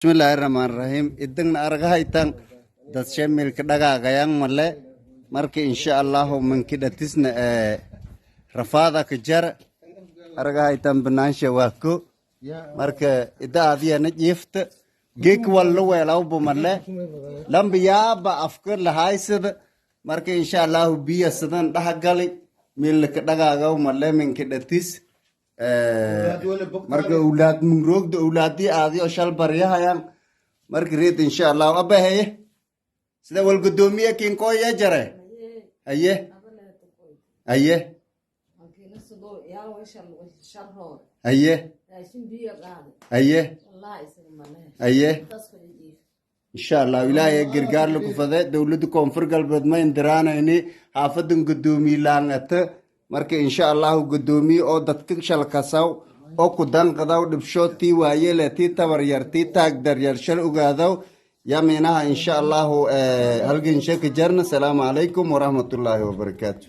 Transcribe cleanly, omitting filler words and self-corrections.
بسم الله الرحمن الرحيم إدنا أرجع يتان تشمل كدغا غيان ملة مرك إن شاء الله من كده تسنا رفاضة كجر أرجع يتان بنانش واكو مرك إذا هذه نجيفت جيك والله ولو بملة لم بيابا أفكار لهايسد مرك إن شاء الله بيا سدان ده قالي مل كدغا غاو ملة من كده تس marka awlaad mungroogda awlaadii aadi oo shal baryahayan marka reed insha Allah abahay sida wal gudoomiye kin kooya jare aye aye aye aye aye insha Allah ilaahay gargaar lagu faday dawladda koonfur galbeed ma indiraanayni xaafadan gudoomiye laangata marka insha Allah gudoomiye oo dadka shalkasaw oo ku danqadaw dhibshooti waayele tii tabar yarti taag daryar shal ogaadaw yaminaha insha Allah halgan shaka jarna salaamu alaykum wa rahmatullahi wa barakatuh